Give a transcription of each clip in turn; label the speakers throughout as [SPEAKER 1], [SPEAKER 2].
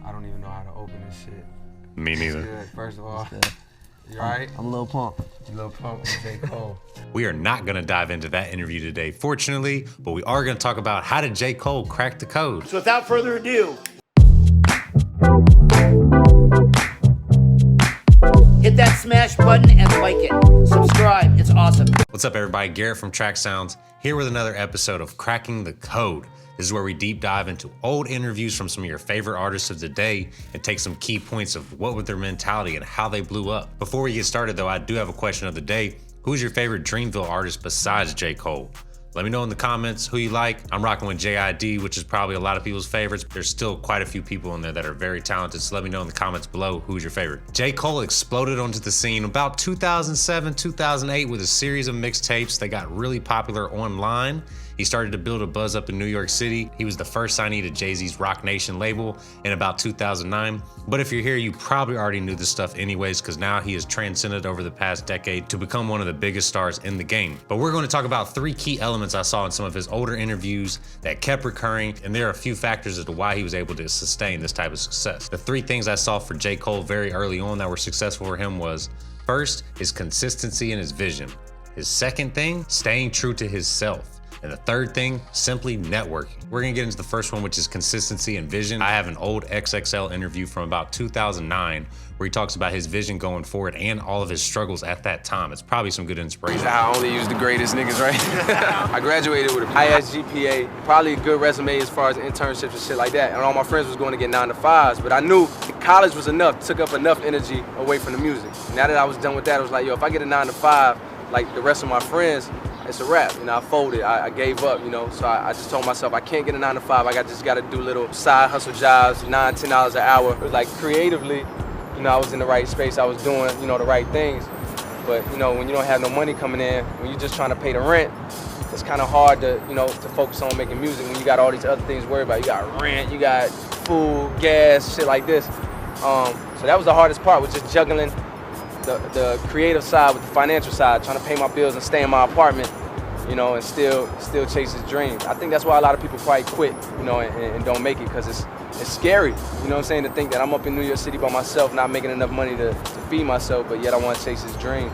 [SPEAKER 1] I don't even know how to open this shit.
[SPEAKER 2] Me neither.
[SPEAKER 1] Good. First of all, you right?
[SPEAKER 3] I'm a little pumped.
[SPEAKER 1] You little pump with J. Cole.
[SPEAKER 2] We are not going to dive into that interview today, fortunately, but we are going to talk about how did J. Cole crack the code.
[SPEAKER 4] So without further ado, hit that smash button and like it. Subscribe, it's awesome.
[SPEAKER 2] What's up, everybody? Garrett from Track Sounds here with another episode of Cracking the Code. This is where we deep dive into old interviews from some of your favorite artists of the day and take some key points of what was their mentality and how they blew up. Before we get started though, I do have a question of the day. Who's your favorite Dreamville artist besides J. Cole? Let me know in the comments who you like. I'm rocking with JID, which is probably a lot of people's favorites. There's still quite a few people in there that are very talented, so let me know in the comments below who's your favorite. J. Cole exploded onto the scene about 2007, 2008 with a series of mixtapes that got really popular online. He started to build a buzz up in New York City. He was the first signee to Jay-Z's Rock Nation label in about 2009. But if you're here, you probably already knew this stuff anyways, because now he has transcended over the past decade to become one of the biggest stars in the game. But we're going to talk about three key elements I saw in some of his older interviews that kept recurring, and there are a few factors as to why he was able to sustain this type of success. The three things I saw for J. Cole very early on that were successful for him was, first, his consistency and his vision. His second thing, staying true to himself. And the third thing, simply networking. We're gonna get into the first one, which is consistency and vision. I have an old XXL interview from about 2009 where he talks about his vision going forward and all of his struggles at that time. It's probably some good inspiration.
[SPEAKER 5] I only use the greatest niggas, right? I graduated with a highest GPA, probably a good resume as far as internships and shit like that. And all my friends was going to get 9 to 5s, but I knew college was enough, took up enough energy away from the music. Now that I was done with that, I was like, yo, if I get a 9 to 5, like the rest of my friends, it's a wrap. You know, I folded, I gave up, you know, so I just told myself I can't get a 9 to 5, I just gotta do little side hustle jobs, $9, $10 an hour. It was like creatively, you know, I was in the right space, I was doing, you know, the right things. But, you know, when you don't have no money coming in, when you're just trying to pay the rent, it's kind of hard to, you know, to focus on making music when you got all these other things to worry about. You got rent, you got food, gas, shit like this. So that was the hardest part, was just juggling the creative side with the financial side, trying to pay my bills and stay in my apartment, you know, and still chase his dreams. I think that's why a lot of people probably quit, you know, and don't make it, because it's scary, you know what I'm saying, to think that I'm up in New York City by myself, not making enough money to feed myself, but yet I want to chase his dream.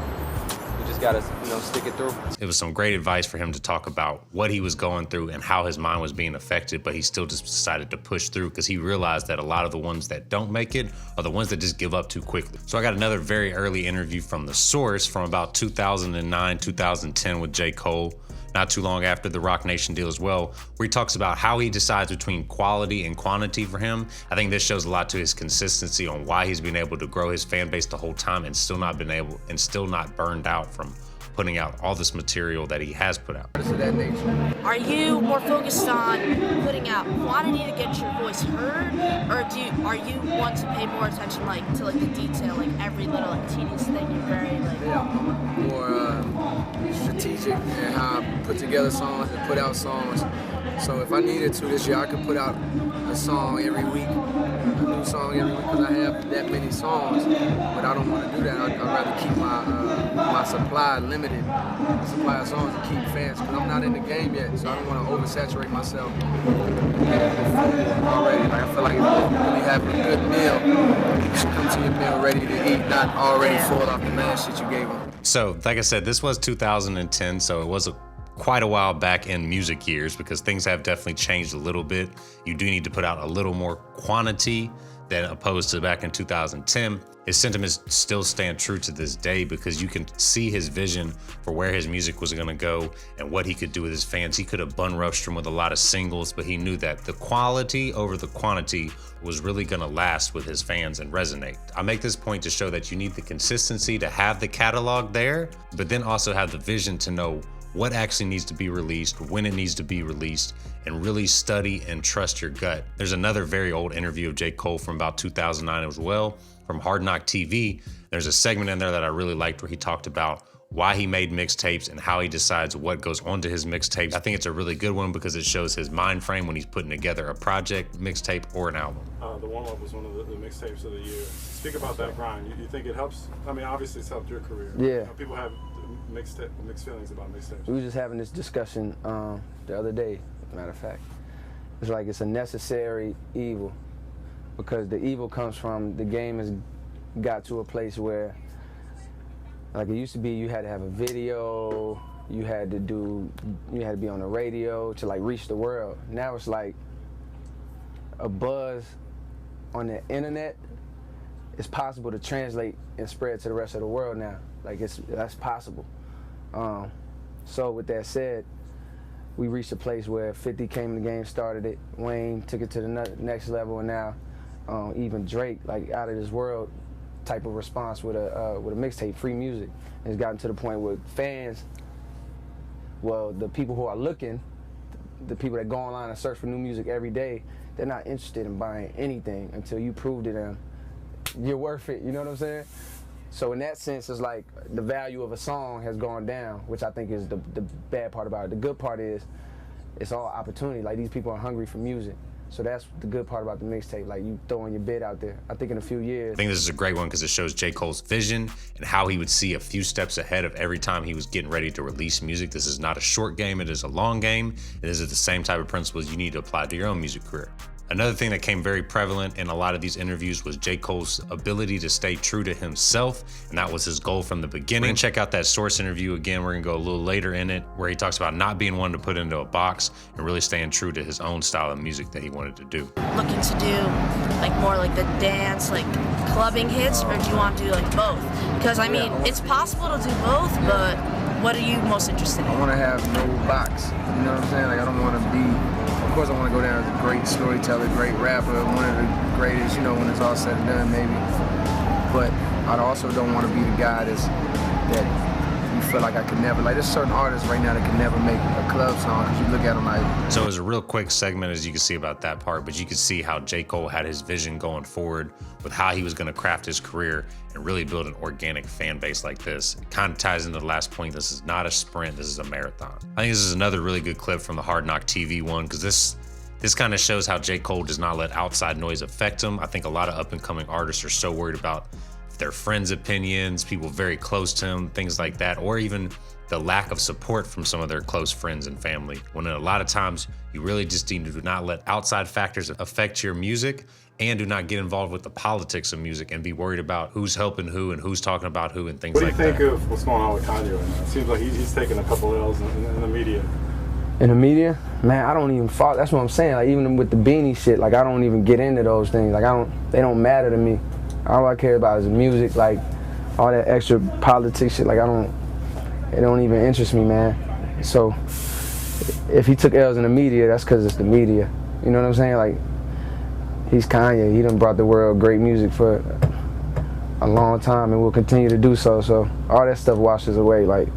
[SPEAKER 5] You just gotta, you know, stick it through.
[SPEAKER 2] It was some great advice for him to talk about what he was going through and how his mind was being affected, but he still just decided to push through because he realized that a lot of the ones that don't make it are the ones that just give up too quickly. So I got another very early interview from The Source from about 2009, 2010 with J. Cole, not too long after the Rock Nation deal as well, where he talks about how he decides between quality and quantity for him. I think this shows a lot to his consistency on why he's been able to grow his fan base the whole time and still not burned out from putting out all this material that he has put out.
[SPEAKER 6] Are you more focused on putting out quantity to get your voice heard, or are you want to pay more attention to the detail, like every little tedious thing? You're very
[SPEAKER 7] more strategic in how I put together songs and put out songs. So if I needed to this year, I could put out a song every week, a new song every week, because I have that many songs. But I don't want to do that. I'd rather keep my supply limited, supply of songs, and keep fans, because I'm not in the game yet, so I don't want to oversaturate myself already. Like, I feel like if you really have a good meal, you should come to your meal ready to eat, not already full off the last shit you gave them.
[SPEAKER 2] So, like I said, this was 2010, so it was quite a while back in music years, because things have definitely changed a little bit. You do need to put out a little more quantity than opposed to back in 2010. His sentiments still stand true to this day, because you can see his vision for where his music was gonna go and what he could do with his fans. He could have bun rushed him with a lot of singles, but he knew that the quality over the quantity was really gonna last with his fans and resonate. I make this point to show that you need the consistency to have the catalog there, but then also have the vision to know what actually needs to be released, when it needs to be released, and really study and trust your gut. There's another very old interview of J. Cole from about 2009 as well, from Hard Knock TV. There's a segment in there that I really liked where he talked about why he made mixtapes and how he decides what goes onto his mixtapes. I think it's a really good one because it shows his mind frame when he's putting together a project, mixtape, or an album.
[SPEAKER 8] The warm-up was one of the mixtapes of the year. Speak about that grind. You think it helps? I mean, obviously it's helped your career.
[SPEAKER 7] Yeah.
[SPEAKER 8] People have mixed feelings about mixtapes.
[SPEAKER 7] We were just having this discussion the other day, matter of fact. It's like it's a necessary evil. because the evil comes from the game has got to a place where, like it used to be, you had to have a video, you had to be on the radio to like reach the world. Now it's like a buzz on the internet. It's possible to translate and spread to the rest of the world now. Like that's possible. So with that said, we reached a place where 50 came in the game, started it. Wayne took it to the next level, and now even Drake, like out of this world type of response with a mixtape, free music. And it's gotten to the point where fans, well, the people who are looking, the people that go online and search for new music every day, they're not interested in buying anything until you prove to them you're worth it, you know what I'm saying? So in that sense, it's like the value of a song has gone down, which I think is the bad part about it. The good part is it's all opportunity. Like these people are hungry for music. So that's the good part about the mixtape. Like you throwing your bid out there. I think in a few years.
[SPEAKER 2] I think this is a great one because it shows J. Cole's vision and how he would see a few steps ahead of every time he was getting ready to release music. This is not a short game, it is a long game. This is the same type of principles you need to apply to your own music career. Another thing that came very prevalent in a lot of these interviews was J. Cole's ability to stay true to himself, and that was his goal from the beginning. We're gonna check out that Source interview again. We're gonna go a little later in it, where he talks about not being one to put into a box and really staying true to his own style of music that he wanted to do.
[SPEAKER 6] Looking to do like more like the dance, like clubbing hits, or do you want to do like both? Because I mean, it's possible to do both, but what are you most interested in?
[SPEAKER 7] I want to have no box, you know what I'm saying? Like I don't want to be, of course I want to go down as a great storyteller, great rapper, one of the greatest, you know, when it's all said and done maybe. But I also don't want to be the guy that you feel like I could never, like there's certain artists right now that can never make a club song because you look at them like.
[SPEAKER 2] So it was a real quick segment as you can see about that part, but you can see how J. Cole had his vision going forward with how he was going to craft his career and really build an organic fan base like this. It kind of ties into the last point. This is not a sprint, this is a marathon. I think this is another really good clip from the Hard Knock TV one because this kind of shows how J. Cole does not let outside noise affect him. I think a lot of up and coming artists are so worried about their friends' opinions, people very close to him, things like that, or even the lack of support from some of their close friends and family. When a lot of times you really just need to do not let outside factors affect your music and do not get involved with the politics of music and be worried about who's helping who and who's talking about who and things like that.
[SPEAKER 8] What do you think of what's going on with Kanye right now? It seems like he's taking a couple L's in the media.
[SPEAKER 7] In the media? Man, I don't even follow, that's what I'm saying. Like even with the beanie shit, like I don't even get into those things. Like they don't matter to me. All I care about is music, like all that extra politics shit, like it don't even interest me, man. So if he took L's in the media, that's because it's the media. You know what I'm saying? Like he's Kanye, he done brought the world great music for a long time and will continue to do so. So all that stuff washes away, like,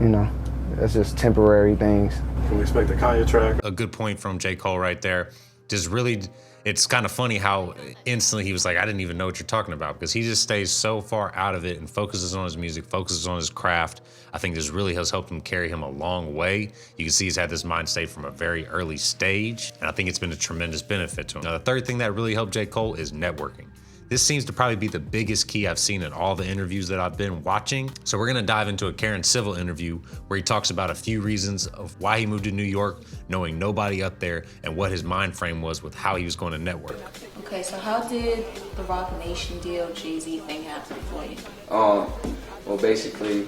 [SPEAKER 7] you know, that's just temporary things.
[SPEAKER 8] Can we expect a Kanye track?
[SPEAKER 2] A good point from J. Cole right there. Just really, it's kind of funny how instantly he was like, I didn't even know what you're talking about, because he just stays so far out of it and focuses on his music, focuses on his craft. I think this really has helped him carry him a long way. You can see he's had this mind state from a very early stage, and I think it's been a tremendous benefit to him. Now, the third thing that really helped J. Cole is networking. This seems to probably be the biggest key I've seen in all the interviews that I've been watching. So we're gonna dive into a Karen Civil interview where he talks about a few reasons of why he moved to New York, knowing nobody up there, and what his mind frame was with how he was going to network.
[SPEAKER 3] Okay, so how did the Rock Nation deal, Jay-Z thing happen for you?
[SPEAKER 7] Well, basically,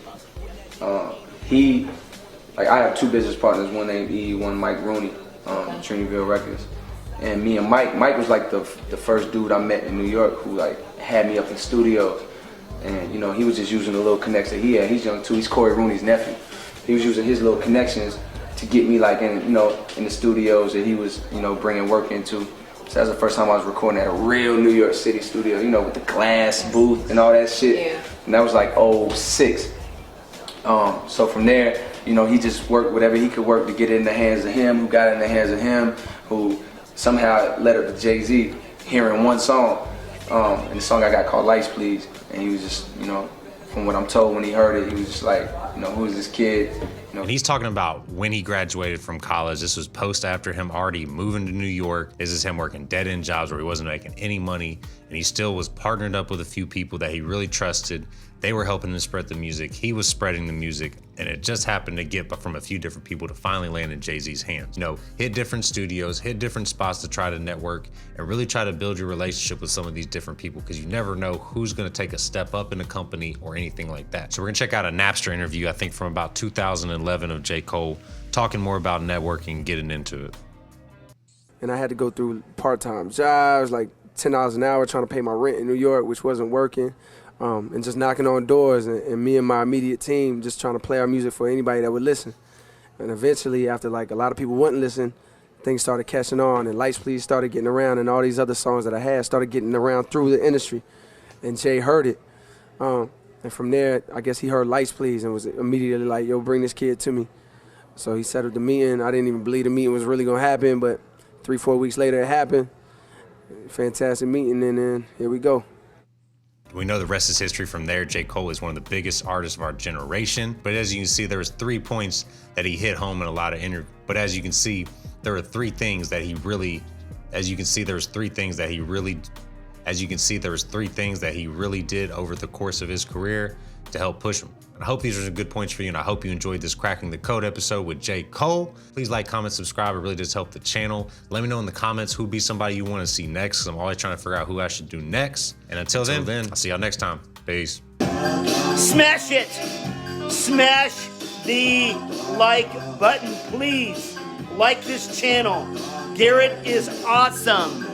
[SPEAKER 7] I have two business partners, one named E, one Mike Rooney, Trinity Records. And me and Mike was like the first dude I met in New York who like had me up in studios. And you know, he was just using the little connections he had. He's young too, he's Corey Rooney's nephew. He was using his little connections to get me like in, you know, in the studios that he was, you know, bringing work into. So that's the first time I was recording at a real New York City studio, you know, with the glass booth and all that shit.
[SPEAKER 3] Yeah.
[SPEAKER 7] And that was like 06. So from there, you know, he just worked whatever he could work to get it in the hands of him, who got it in the hands of him, who somehow led up to Jay-Z hearing one song, and the song I got called Lights Please, and he was just, you know, from what I'm told when he heard it, he was just like, you know, who is this kid? You know.
[SPEAKER 2] And he's talking about when he graduated from college. This was post after him already moving to New York. This is him working dead-end jobs where he wasn't making any money, and he still was partnered up with a few people that he really trusted. They were helping him spread the music. He was spreading the music, And it just happened to get from a few different people to finally land in Jay-Z's hands. You know, hit different studios, hit different spots to try to network and really try to build your relationship with some of these different people, because you never know who's gonna take a step up in the company or anything like that. So we're gonna check out a Napster interview, I think from about 2011 of J. Cole, talking more about networking, getting into it.
[SPEAKER 7] And I had to go through part-time jobs, like $10 an hour, trying to pay my rent in New York, which wasn't working. And just knocking on doors, and me and my immediate team just trying to play our music for anybody that would listen. And eventually, after like a lot of people wouldn't listen, things started catching on, and Lights Please started getting around, and all these other songs that I had started getting around through the industry. And Jay heard it. And from there, I guess he heard Lights Please and was immediately like, yo, bring this kid to me. So he set up the meeting. I didn't even believe the meeting was really gonna happen, but 3-4 weeks later it happened. Fantastic meeting, and then here we go.
[SPEAKER 2] We know the rest is history from there. J. Cole is one of the biggest artists of our generation. But as you can see, there was 3 points that he hit home in a lot of interviews. But as you can see, there were 3 things that he really, as you can see, there was 3 things that he really, as you can see, there was 3 things that he really did over the course of his career to help push him. And I hope these are some good points for you, and I hope you enjoyed this Cracking the Code episode with J. Cole. Please like, comment, subscribe. It really does help the channel. Let me know in the comments who'd be somebody you want to see next, because I'm always trying to figure out who I should do next. And until then, I'll see y'all next time. Peace.
[SPEAKER 4] Smash it! Smash the like button, please. Like this channel. Garrett is awesome.